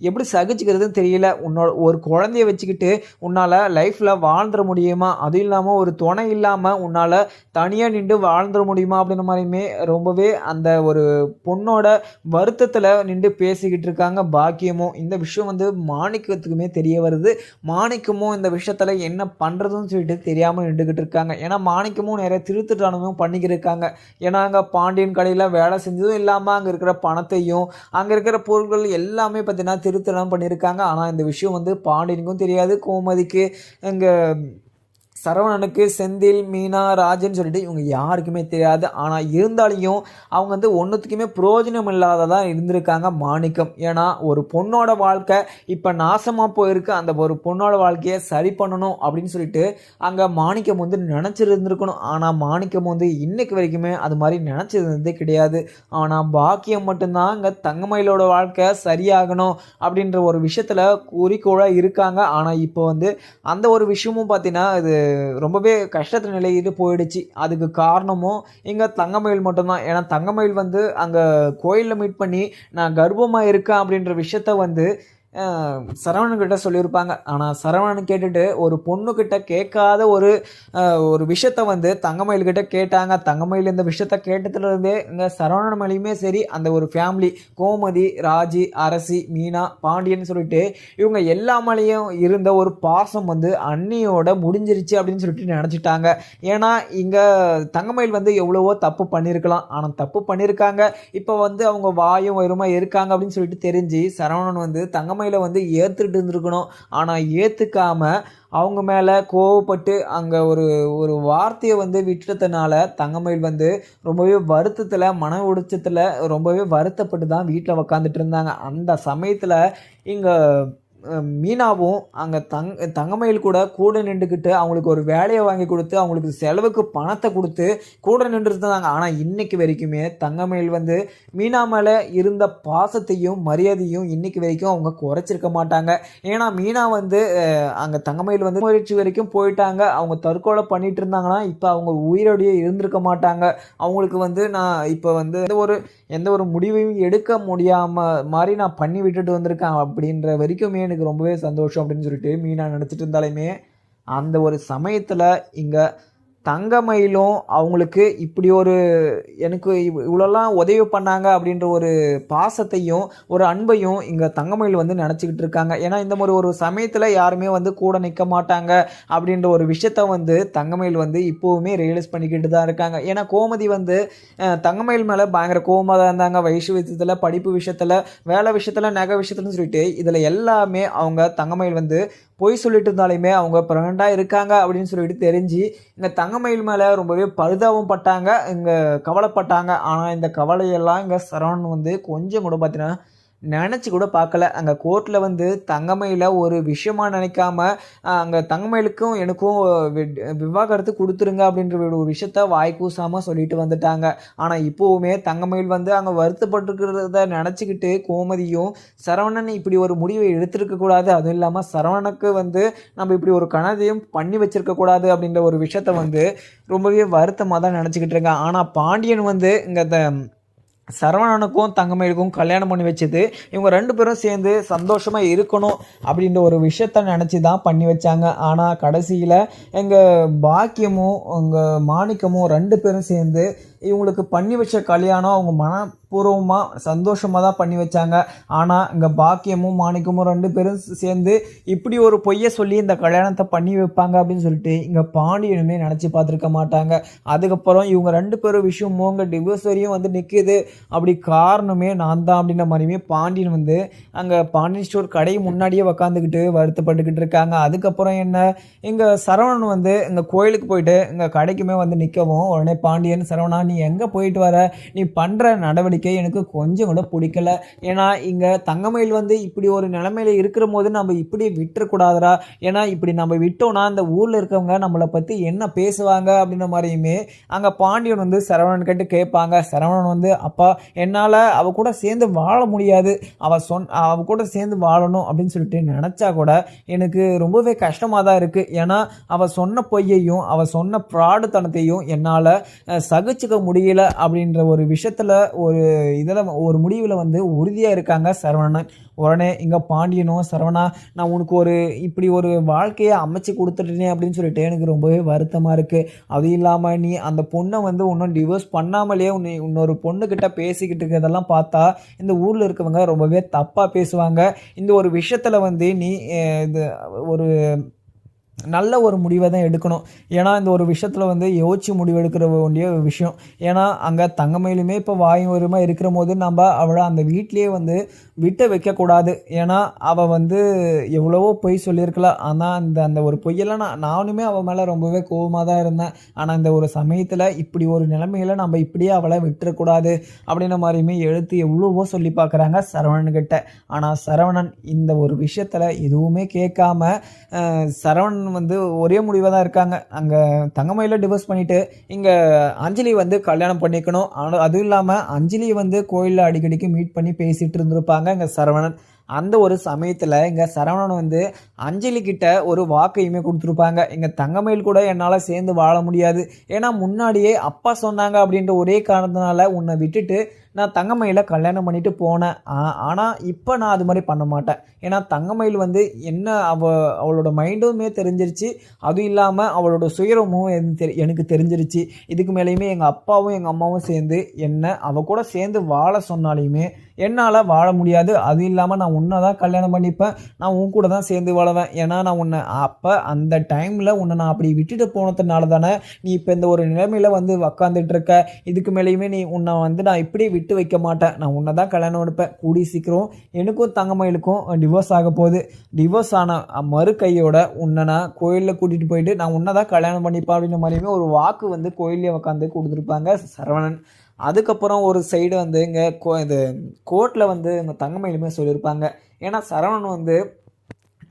எப்படி சகிச்சுக்கிறதுன்னு தெரியல. உன்னோட ஒரு குழந்தைய வச்சுக்கிட்டு உன்னால லைஃப்ல வாழ்ந்துற முடியுமா? அதுவும் இல்லாம ஒரு துணை இல்லாம உன்னால தனியா நிண்டு வாழ்ந்துற முடியுமா? அப்படின்ற மாரியுமே ரொம்பவே அந்த ஒரு பொண்ணோட வருத்தத்துல நிண்டு பேசிக்கிட்டு இருக்காங்க பாக்கியமும். இந்த விஷயம் வந்து மாணிக்கத்துக்குமே தெரிய வருது. மாணிக்கமும் இந்த விஷயத்துல என்ன பண்றதுன்னு சொல்லிட்டு தெரியாம நின்டுகிட்டு இருக்காங்க. ஏன்னா மாணிக்கமும் நிறைய திருட்டுத்தனமும் பண்ணிக்கிட்டு இருக்காங்க. ஏன்னா அங்க பாண்டியன் கடையில வேலை செஞ்சதும் இல்லாம அங்க இருக்கிற பணத்தையும் அங்க இருக்கிற பொருட்கள் எல்லாமே பார்த்தீங்கன்னா திருத்தலாம் பண்ணியிருக்காங்க. ஆனா இந்த விஷயம் வந்து பாண்டியனுக்கும் தெரியாது, கோமதிக்கு, இங்க சரவணனுக்கு, செந்தில், மீனா, ராஜன்னு சொல்லிட்டு இவங்க யாருக்குமே தெரியாது. ஆனால் இருந்தாலையும் அவங்க வந்து ஒன்றுத்துக்குமே பிரயோஜனம் இல்லாததா இருந்திருக்காங்க மாணிக்கம். ஏன்னா ஒரு பொண்ணோட வாழ்க்கை இப்போ நாசமாக போயிருக்கு. அந்த ஒரு பொண்ணோட வாழ்க்கையை சரி பண்ணணும் அப்படின்னு சொல்லிட்டு அங்கே மாணிக்கம் வந்து நினச்சிருந்துருக்கணும். ஆனால் மாணிக்கம் வந்து இன்னைக்கு வரைக்குமே அது மாதிரி நினச்சிருந்ததே கிடையாது. ஆனால் பாக்கியம் மட்டும்தான் இங்கே தங்கமயிலோட வாழ்க்கை சரியாகணும் அப்படின்ற ஒரு விஷயத்தில் குறிக்கோளாக இருக்காங்க. ஆனால் இப்போ வந்து அந்த ஒரு விஷயமும் பார்த்தீங்கன்னா இது ரொம்பவே கஷ்டத்து நிலையிட்டு போயிடுச்சு. அதுக்கு காரணமும் இங்க தங்கமயில் மட்டும்தான். ஏன்னா தங்கமயில் வந்து அங்க கோயில்ல மீட் பண்ணி நான் கர்ப்பமா இருக்கேன் அப்படின்ற விஷயத்த வந்து சரவணன்கிட்ட சொல்லியிருப்பாங்க. ஆனால் சரவணன் கேட்டுட்டு ஒரு பொண்ணுக்கிட்ட கேட்காத ஒரு விஷயத்த வந்து தங்கமயில்கிட்ட கேட்டாங்க. தங்கமயில் இந்த விஷயத்த கேட்டதுலேருந்தே இங்கே சரவணன் மேலேயுமே சரி, அந்த ஒரு ஃபேமிலி கோமதி, ராஜி, அரசி, மீனா, பாண்டியன் சொல்லிட்டு இவங்க எல்லா மேலேயும் இருந்த ஒரு பாசம் வந்து அண்ணியோட முடிஞ்சிருச்சு அப்படின்னு சொல்லிட்டு நினச்சிட்டாங்க. ஏன்னா இங்கே தங்கமயில் வந்து எவ்வளவோ தப்பு பண்ணியிருக்கலாம். ஆனால் தப்பு பண்ணியிருக்காங்க. இப்போ வந்து அவங்க வாயும் வயிறுமா இருக்காங்க அப்படின்னு சொல்லிட்டு தெரிஞ்சு சரவணன் வந்து தங்கமயில் வந்து ஏத்துட்டு இருந்திருக்கணும். ஆனா ஏத்துக்காம அவங்க மேல கோவப்பட்டு அங்க ஒரு ஒரு வார்த்தையை வந்து விட்டுறதுனால தங்கமயில் வந்து ரொம்பவே வருத்தத்துல, மன உடைச்சத்துல ரொம்பவே வருத்தப்பட்டு தான் வீட்டில் உக்காந்துட்டு இருந்தாங்க. அந்த சமயத்துல இங்க மீனாவும் அங்கே தங்கமயில் கூட நின்றுக்கிட்டு அவங்களுக்கு ஒரு வேலையை வாங்கி கொடுத்து அவங்களுக்கு செலவுக்கு பணத்தை கொடுத்து கூட நின்று இருந்தாங்க. ஆனால் இன்னைக்கு வரைக்குமே தங்கமயில் வந்து மீனா மேலே இருந்த பாசத்தையும் மரியாதையும் இன்னைக்கு வரைக்கும் அவங்க குறைச்சிருக்க மாட்டாங்க. ஏன்னா மீனா வந்து அங்கே தங்கமயில் வந்து முயற்சி வரைக்கும் போயிட்டாங்க. அவங்க தற்கொலை பண்ணிட்டு இருந்தாங்கன்னா இப்போ அவங்க உயிரோடையே இருந்திருக்க மாட்டாங்க. அவங்களுக்கு வந்து நான் இப்போ வந்து எந்த ஒரு முடிவையும் எடுக்க முடியாம மாதிரி நான் பண்ணி விட்டுட்டு வந்திருக்கேன் அப்படின்ற வரைக்குமே எனக்கு ரொம்பவே சந்தோஷம் அப்படின்னு சொல்லிட்டு மீனா நினச்சிட்டு இருந்தாலுமே அந்த ஒரு சமயத்தில் இங்கே தங்கமயிலும் அவங்களுக்கு இப்படி ஒரு எனக்கு இவ்வளோலாம் உதவி பண்ணாங்க அப்படின்ற ஒரு பாசத்தையும் ஒரு அன்பையும் இங்கே தங்கமயில் வந்து நினச்சிக்கிட்டு இருக்காங்க. ஏன்னா இந்த மாதிரி ஒரு சமயத்தில் யாருமே வந்து கூட நிற்க மாட்டாங்க அப்படின்ற ஒரு விஷயத்த வந்து தங்கமயில் வந்து இப்போவுமே ரியலைஸ் பண்ணிக்கிட்டு தான் இருக்காங்க. ஏன்னா கோமதி வந்து தங்கமயில் மேலே பயங்கர கோவமாக தான் இருந்தாங்க. வயசு விஷயத்தில், படிப்பு விஷயத்தில், வேலை விஷயத்தில், நகை விஷயத்துலன்னு சொல்லிட்டு இதில் எல்லாமே அவங்க தங்கமயில் வந்து பொய் சொல்லிட்டு இருந்தாலுமே அவங்க ப்ரெக்னெண்ட்டாக இருக்காங்க அப்படின்னு சொல்லிட்டு தெரிஞ்சு இந்த தங்கமயில் மேலே ரொம்பவே பரிதாபம் பட்டாங்க, இங்கே கவலைப்பட்டாங்க. ஆனால் இந்த கவலையெல்லாம் இங்கே சரவணன் வந்து கொஞ்சம் கூட பார்த்தீங்கன்னா நினச்சி கூட பார்க்கல. அங்கே கோர்ட்டில் வந்து தங்கமயில ஒரு விஷயமா நினைக்காம அங்கே தங்கமயிலுக்கும் எனக்கும் விவாகரத்து கொடுத்துருங்க அப்படின்ற ஒரு விஷயத்த வாய்க்கூசாமல் சொல்லிட்டு வந்துட்டாங்க. ஆனால் இப்போவுமே தங்கமயில் வந்து அங்கே வருத்தப்பட்டுருக்கிறத நினச்சிக்கிட்டு கோமதியும் சரவணன் இப்படி ஒரு முடிவை எடுத்திருக்கக்கூடாது, அதுவும் இல்லாமல் சரவணனுக்கு வந்து நம்ம இப்படி ஒரு கனதையும் பண்ணி வச்சிருக்கக்கூடாது அப்படின்ற ஒரு விஷயத்த வந்து ரொம்பவே வருத்தமாக தான் நினச்சிக்கிட்டு இருக்காங்க. ஆனால் பாண்டியன் வந்து இங்கே சரவணனுக்கும் தங்கமயிலுக்கும் கல்யாணம் பண்ணி வச்சது இவங்க 2 பேரும் சேர்ந்து சந்தோஷமாக இருக்கணும் அப்படின்ற ஒரு விஷயத்த நினச்சி தான் பண்ணி வச்சாங்க. ஆனால் கடைசியில் எங்கள் பாக்கியமும் எங்கள் மாணிக்கமும் 2 பேரும் சேர்ந்து இவங்களுக்கு பண்ணி வச்ச கல்யாணம் அவங்க மனப்பூர்வமாக சந்தோஷமாக தான் பண்ணி வச்சாங்க. ஆனால் இங்கே பாக்கியமும் மாணிக்கமும் 2 பேரும் சேர்ந்து இப்படி ஒரு பொய்யை சொல்லி இந்த கல்யாணத்தை பண்ணி வைப்பாங்க அப்படின்னு சொல்லிட்டு இங்கே பாண்டியனுமே நினச்சி பார்த்துருக்க மாட்டாங்க. அதுக்கப்புறம் இவங்க 2 பேரும் விஷயமும் இங்கே டிவோர்ஸ் வரையும் வந்து நிற்கிது. அப்படி காரணமே நான் தான் அப்படின்ற மாதிரியுமே பாண்டியன் வந்து அங்கே பாண்டியன் ஸ்டோர் கடை முன்னாடியே உக்காந்துக்கிட்டு வருத்தப்பட்டுக்கிட்டு இருக்காங்க. அதுக்கப்புறம் என்ன, இங்கே சரவணன் வந்து இங்கே கோயிலுக்கு போயிட்டு இங்கே கடைக்குமே வந்து நிற்கவும் உடனே பாண்டியன், சரவணா நீ எங்கே போயிட்டு வர, நீ பண்ணுற நடவடிக்கை வாழ்க்கை எனக்கு கொஞ்சம் கூட பிடிக்கல. ஏன்னா இங்கே தங்கமயில் வந்து இப்படி ஒரு நிலைமையில இருக்கிற போது நம்ம இப்படி விட்டுறக்கூடாதுடா. ஏன்னா இப்படி நம்ம விட்டோம்னா அந்த ஊரில் இருக்கவங்க நம்மளை பற்றி என்ன பேசுவாங்க அப்படின்ற மாதிரியுமே அங்கே பாண்டியன் வந்து சரவணன் கிட்ட கேட்பாங்க. சரவணன் வந்து அப்பா என்னால் அவ கூட சேர்ந்து வாழ முடியாது, அவ கூட சேர்ந்து வாழணும் அப்படின்னு சொல்லிட்டு நினச்சா கூட எனக்கு ரொம்பவே கஷ்டமாக தான் இருக்குது. ஏன்னா அவள் சொன்ன பொய்யையும் அவள் சொன்ன ஃப்ராடுத்தனத்தையும் என்னால் சகிச்சுக்க முடியல அப்படின்ற ஒரு விஷயத்தில் ஒரு இதில் ஒரு முடிவில் வந்து உறுதியாக இருக்காங்க சரவணன். உடனே இங்கே பாண்டியனும் சரவணா நான் உனக்கு ஒரு இப்படி ஒரு வாழ்க்கையை அமைச்சு கொடுத்துட்டேனே அப்படின்னு சொல்லிட்டு எனக்கு ரொம்பவே வருத்தமாக இருக்குது. அது இல்லாமல் நீ அந்த பொண்ணை வந்து இன்னும் டிவோர்ஸ் பண்ணாமலே இன்னொரு பொண்ணுக்கிட்ட பேசிக்கிட்டு இருக்கிறதெல்லாம் பார்த்தா இந்த ஊரில் இருக்கவங்க ரொம்பவே தப்பாக பேசுவாங்க. இந்த ஒரு விஷயத்தில் வந்து நீ இது ஒரு நல்ல ஒரு முடிவை தான் எடுக்கணும். ஏன்னா இந்த ஒரு விஷயத்தில் வந்து யோசிச்சு முடிவு எடுக்கிற வேண்டிய விஷயம். ஏன்னா அங்கே தங்கமயிலுமே இப்போ வாயும் வருமா இருக்கிற போது நம்ம அவளை அந்த வீட்லேயே வந்து விட்டு வைக்கக்கூடாது. ஏன்னா அவள் வந்து எவ்வளவோ பொய் சொல்லியிருக்கலாம். ஆனால் அந்த ஒரு பொய்யெல்லாம் நானுமே அவள் மேலே ரொம்பவே கோபமாக தான் இருந்தேன். ஆனால் இந்த ஒரு சமயத்தில் இப்படி ஒரு நிலைமையில் நம்ம இப்படியே அவளை விட்டுறக்கூடாது அப்படின்ற மாதிரியுமே எழுத்து எவ்வளவோ சொல்லி பார்க்குறாங்க சரவணன்கிட்ட. ஆனால் சரவணன் இந்த ஒரு விஷயத்தில் எதுவுமே கேட்காம சரவணன் வந்து ஒரே முடிவாக தான் இருக்காங்க. அங்கே தங்கமயில டிவோர்ஸ் பண்ணிவிட்டு இங்கே அஞ்சலி வந்து கல்யாணம் பண்ணிக்கணும். ஆனால் அதுவும் இல்லாமல் அஞ்சலி வந்து கோயிலில் அடிக்கடிக்கு மீட் பண்ணி பேசிகிட்டு இருந்திருப்பாங்க இங்கே சரவணன். அந்த ஒரு சமயத்தில் இங்கே சரவணன் வந்து அஞ்சலி கிட்ட ஒரு வாக்கையுமே கொடுத்துருப்பாங்க. இங்கே தங்கமயில் கூட என்னால் சேர்ந்து வாழ முடியாது, ஏன்னா முன்னாடியே அப்பா சொன்னாங்க அப்படின்ற ஒரே காரணத்தினால உன்னை விட்டுட்டு நான் தங்கமயில கல்யாணம் பண்ணிட்டு போனேன். ஆனால் இப்போ நான் அது மாதிரி பண்ண மாட்டேன். ஏன்னா தங்கமயில் வந்து என்ன அவளோட மைண்டுமே தெரிஞ்சிருச்சு. அதுவும் இல்லாமல் அவளோட சுயரமும் எனக்கு தெரிஞ்சிருச்சு. இதுக்கு மேலேயுமே எங்கள் அப்பாவும் எங்கள் அம்மாவும் சேர்ந்து என்ன அவள் கூட சேர்ந்து வாழ சொன்னாலையுமே என்னால் வாழ முடியாது. அதுவும் இல்லாமல் நான் உன்னை தான் கல்யாணம் பண்ணிப்பேன், நான் உன் கூட தான் சேர்ந்து வாழவேன். ஏன்னா நான் உன்னை அப்போ அந்த டைமில் உன்னை நான் அப்படி விட்டுட்டு போனதுனால தானே நீ இப்போ இந்த ஒரு நிலைமையில் வந்து உக்காந்துட்டு இருக்க. இதுக்கு மேலேயுமே உன்னை வந்து நான் இப்படி விட்டு வைக்க மாட்டேன், நான் உன்னை தான் கல்யாணம் எடுப்பேன். கூடி சீக்கிரம் எனக்கும் தங்கமயிலுக்கும் டிவோர்ஸ் ஆக போகுது. டிவோர்ஸ் ஆன மறு கையோட உன்னை நான் கோயிலில் கூட்டிகிட்டு போயிட்டு நான் உன்னை தான் கல்யாணம் பண்ணிப்பேன் அப்படின்ற மாதிரியுமே ஒரு வாக்கு வந்து கோயிலே உட்காந்து கொடுத்துருப்பாங்க சரவணன். அதுக்கப்புறம் ஒரு சைடு வந்து இங்கே இது கோர்ட்டில் வந்து இங்கே தங்கமயிலுமே சொல்லியிருப்பாங்க. ஏன்னா சரவணன் வந்து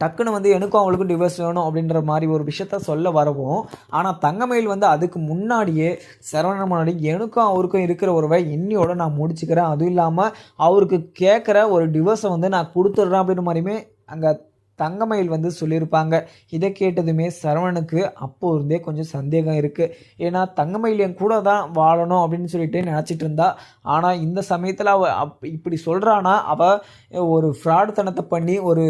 டக்குன்னு வந்து எனக்கும் அவங்களுக்கும் டிவோர்ஸ் வேணும் அப்படின்ற மாதிரி ஒரு விஷயத்த சொல்ல வரவும், ஆனால் தங்கமயில் வந்து அதுக்கு முன்னாடியே சரவணன் முன்னாடி எனக்கும் அவருக்கும் இருக்கிற உறவை இன்னியோட நான் முடிச்சுக்கிறேன், அதுவும் இல்லாமல் அவருக்கு கேட்குற ஒரு டிவோர்ஸை வந்து நான் கொடுத்துட்றேன் அப்படின்ற மாதிரியுமே அங்கே தங்கமயில் வந்து சொல்லியிருப்பாங்க. இதை கேட்டதுமே சரவணனுக்கு அப்போ இருந்தே கொஞ்சம் சந்தேகம் இருக்குது. ஏன்னா தங்கமயில் என் கூட தான் வாழணும் அப்படின்னு சொல்லிட்டு நினச்சிட்டு இருந்தா. ஆனால் இந்த சமயத்தில் இப்படி சொல்கிறானா அவள் ஒரு ஃப்ராடுத்தனத்தை பண்ணி ஒரு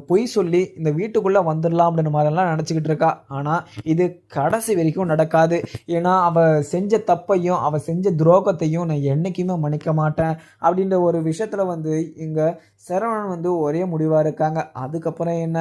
பொய் சொல்லி இந்த வீட்டுக்குள்ளே வந்துடலாம் அப்படின்ற மாதிரிலாம் நினச்சிக்கிட்டு இருக்கா. ஆனால் இது கடைசி வரைக்கும் நடக்காது. ஏன்னா அவள் செஞ்ச தப்பையும் அவள் செஞ்ச துரோகத்தையும் நான் என்றைக்குமே மன்னிக்க மாட்டேன் அப்படின்ற ஒரு விஷயத்தில் வந்து இங்கே சரவணன் வந்து ஒரே முடிவாக இருக்காங்க. அதுக்கப்புறம் என்ன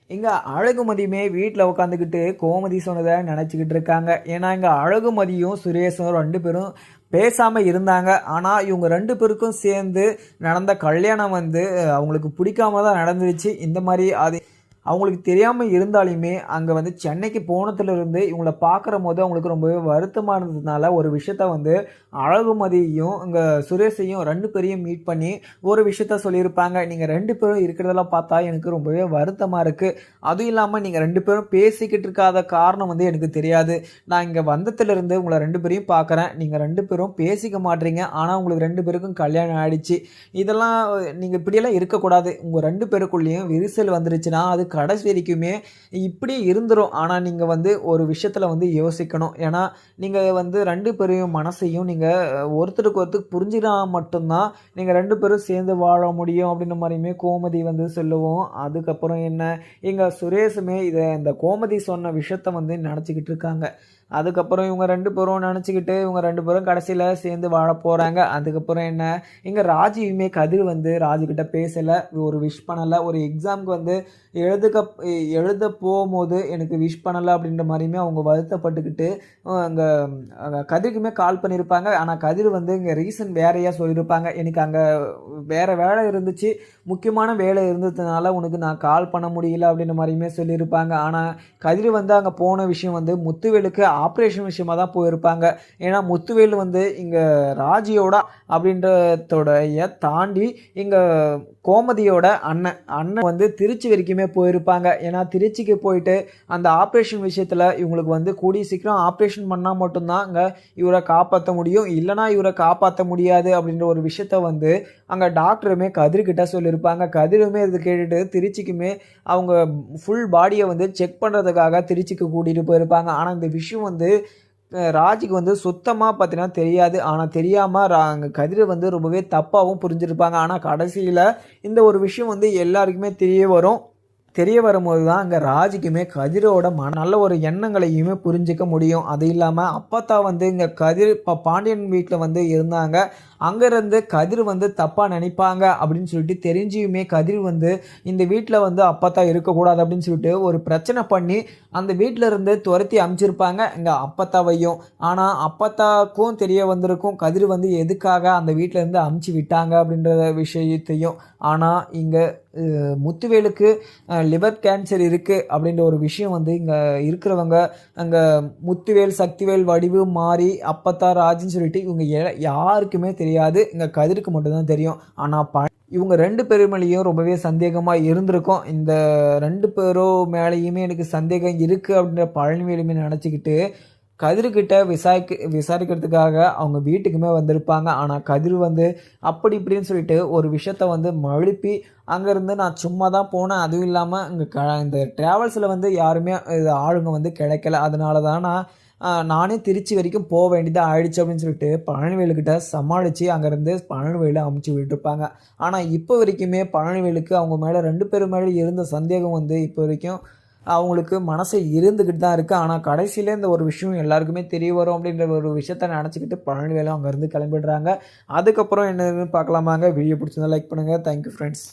இங்கே அழகுமதியுமே வீட்டில் உட்காந்துக்கிட்டு கோமதி சொன்னதை நினச்சிக்கிட்டு இருக்காங்க. ஏன்னா இங்கே அழகுமதியும் சுரேஷும் 2 பேரும் பேசாமல் இருந்தாங்க. ஆனால் இவங்க 2 பேருக்கும் சேர்ந்து நடந்த கல்யாணம் வந்து அவங்களுக்கு பிடிக்காம தான் நடந்துருச்சு. இந்த மாதிரி அது அவங்களுக்கு தெரியாமல் இருந்தாலுமே அங்கே வந்து சென்னைக்கு போனதுலேருந்து இவங்களை பார்க்குற போது அவங்களுக்கு ரொம்பவே வருத்தமாக இருந்ததுனால ஒரு விஷயத்த வந்து அழகுமதியும் இங்கே சுரேஷையும் 2 பேரையும் மீட் பண்ணி ஒரு விஷயத்த சொல்லியிருப்பாங்க. நீங்கள் 2 பேரும் இருக்கிறதெல்லாம் பார்த்தா எனக்கு ரொம்பவே வருத்தமாக இருக்குது. அதுவும் இல்லாமல் நீங்கள் 2 பேரும் பேசிக்கிட்டு இருக்காத காரணம் வந்து எனக்கு தெரியாது. நான் இங்கே வந்ததுலேருந்து உங்களை 2 பேரையும் பார்க்குறேன். நீங்கள் 2 பேரும் பேசிக்க மாட்டீங்க, ஆனால் உங்களுக்கு 2 பேருக்கும் கல்யாணம் ஆகிடுச்சு. இதெல்லாம் நீங்கள் இப்படியெல்லாம் இருக்கக்கூடாது. உங்கள் 2 பேருக்குள்ளேயும் விரிசல் வந்துருச்சுன்னா அது கடைசி வரைக்குமே இப்படி இருந்துரும். ஆனால் நீங்கள் வந்து ஒரு விஷயத்தில் வந்து யோசிக்கணும். ஏன்னா நீங்கள் வந்து 2 பேரையும் மனசையும் நீங்கள் ஒருத்தருக்கு ஒருத்தருக்கு புரிஞ்சுனா மட்டும்தான் நீங்கள் 2 பேரும் சேர்ந்து வாழ முடியும் அப்படின்ற மாதிரியுமே கோமதி வந்து சொல்லுவோம். அதுக்கப்புறம் என்ன இங்கே சுரேஷுமே இந்த கோமதி சொன்ன விஷயத்த வந்து நினச்சிக்கிட்டு இருக்காங்க. அதுக்கப்புறம் இவங்க 2 பேரும் நினச்சிக்கிட்டு இவங்க 2 பேரும் கடைசியில் சேர்ந்து வாழ போகிறாங்க. அதுக்கப்புறம் என்ன இங்கே ராஜியுமே கதிர் வந்து ராஜுக்கிட்ட பேசலை, ஒரு விஷ் பண்ணலை, ஒரு எக்ஸாமுக்கு வந்து எழுத எழுத போகும்போது எனக்கு விஷ் பண்ணலை அப்படின்ற மாதிரியுமே அவங்க வருத்தப்பட்டுக்கிட்டு அங்கே கதிருக்குமே கால் பண்ணியிருப்பாங்க. ஆனால் கதிர் வந்து இங்கே ரீசன் வேறையாக சொல்லியிருப்பாங்க. எனக்கு அங்கே வேறு வேலை இருந்துச்சு, முக்கியமான வேலை இருந்ததுனால உனக்கு நான் கால் பண்ண முடியல அப்படின்ற மாதிரியுமே சொல்லியிருப்பாங்க. ஆனால் கதிர் வந்து அங்கே போன விஷயம் வந்து முத்துவேலுக்கு ஆப்ரேஷன் விஷயமாக தான் போயிருப்பாங்க. ஏன்னா முத்துவேல் வந்து இங்கே ராஜியோட அப்படின்றதோடைய தாண்டி இங்கே கோமதியோட அண்ணன் வந்து திருச்சி வரைக்குமே போயிருப்பாங்க. ஏன்னா திருச்சிக்கு போயிட்டு அந்த ஆப்ரேஷன் விஷயத்தில் இவங்களுக்கு வந்து கூடிய சீக்கிரம் ஆப்ரேஷன் பண்ணால் மட்டும்தான் அங்கே இவரை காப்பாற்ற முடியும், இல்லைனா இவரை காப்பாற்ற முடியாது அப்படின்ற ஒரு விஷயத்த வந்து அங்கே டாக்டருமே கதிர்கிட்ட சொல்லியிருப்பாங்க. கதிருமே இது கேட்டுட்டு திருச்சிக்குமே அவங்க ஃபுல் பாடியை வந்து செக் பண்ணுறதுக்காக திருச்சிக்கு கூட்டிகிட்டு போயிருப்பாங்க. ஆனால் இந்த விஷயம் வந்து ராஜிக்கு வந்து சுத்தமாக பார்த்தீங்கன்னா தெரியாது. ஆனால் தெரியாமல் அங்கே கதிரை வந்து ரொம்பவே தப்பாகவும் புரிஞ்சிருப்பாங்க. ஆனால் கடைசியில் இந்த ஒரு விஷயம் வந்து எல்லாருக்குமே தெரிய வரும்போது தான் அங்கே ராஜிக்குமே கதிரோட நல்ல ஒரு எண்ணங்களையுமே புரிஞ்சிக்க முடியும். அது இல்லாமல் அப்பத்தா வந்து இங்கே கதிர் பாண்டியன் வீட்டில் வந்து இருந்தாங்க. அங்கேருந்து கதிர் வந்து தப்பாக நினைப்பாங்க அப்படின்னு சொல்லிட்டு தெரிஞ்சியுமே கதிர் வந்து இந்த வீட்டில் வந்து அப்பத்தா இருக்கக்கூடாது அப்படின்னு சொல்லிட்டு ஒரு பிரச்சனை பண்ணி அந்த வீட்டில் இருந்து துரத்தி அமுச்சிருப்பாங்க இங்கே அப்பத்தாவையும். ஆனால் அப்பத்தாக்கும் தெரிய வந்திருக்கும் கதிர் வந்து எதுக்காக அந்த வீட்டில் இருந்து அமுச்சு விட்டாங்க அப்படின்ற விஷயத்தையும். ஆனால் இங்கே முத்துவேலுக்கு லிவர் கேன்சர் இருக்குது அப்படின்ற ஒரு விஷயம் வந்து இங்கே இருக்கிறவங்க அங்கே முத்துவேல் சக்திவேல் வடிவு மாறி அப்பத்தா ராஜுன்னு சொல்லிட்டு இவங்க யாருக்குமே தெரியாது, இங்கே கதிருக்கு மட்டும்தான் தெரியும். ஆனால் இவங்க 2 பேர் மேலேயும் ரொம்பவே சந்தேகமாக இருந்திருக்கும். இந்த 2 பேரோ மேலேயுமே எனக்கு சந்தேகம் இருக்குது அப்படின்ற பழனிவேலுமே நினச்சிக்கிட்டு கதிர்கிட்ட விசாரிக்கிறதுக்காக அவங்க வீட்டுக்குமே வந்திருப்பாங்க. ஆனால் கதிர் வந்து அப்படி இப்படின்னு சொல்லிட்டு ஒரு விஷயத்த வந்து மழுப்பி அங்கேருந்து நான் சும்மா தான் போனேன், அதுவும் இல்லாமல் இங்கே இந்த ட்ராவல்ஸில் வந்து யாருமே ஆளுங்க வந்து கிடைக்கல, அதனால தான் நானே திருச்சி வரைக்கும் போக வேண்டியதாக ஆயிடுச்சு அப்படின்னு சொல்லிட்டு பழனிவேலுக்கிட்ட சமாளித்து அங்கேருந்து பழனிவேலை அமுச்சு விட்டுருப்பாங்க. ஆனால் இப்போ வரைக்குமே பழனிவேலுக்கு அவங்க மேலே 2 பேர் மேலே இருந்த சந்தேகம் வந்து இப்போ வரைக்கும் அவங்களுக்கு மனசு இருந்துக்கிட்டு தான் இருக்குது. ஆனால் கடைசியில் இந்த ஒரு விஷயம் எல்லாருக்குமே தெரிய வரும் அப்படின்ற ஒரு விஷயத்த நினச்சிக்கிட்டு பழனிவேலும் அங்கேருந்து கிளம்பிடுறாங்க. அதுக்கப்புறம் என்னன்னு பார்க்கலாமாங்க. வீடியோ பிடிச்சிருந்தா லைக் பண்ணுங்கள். Thank you friends.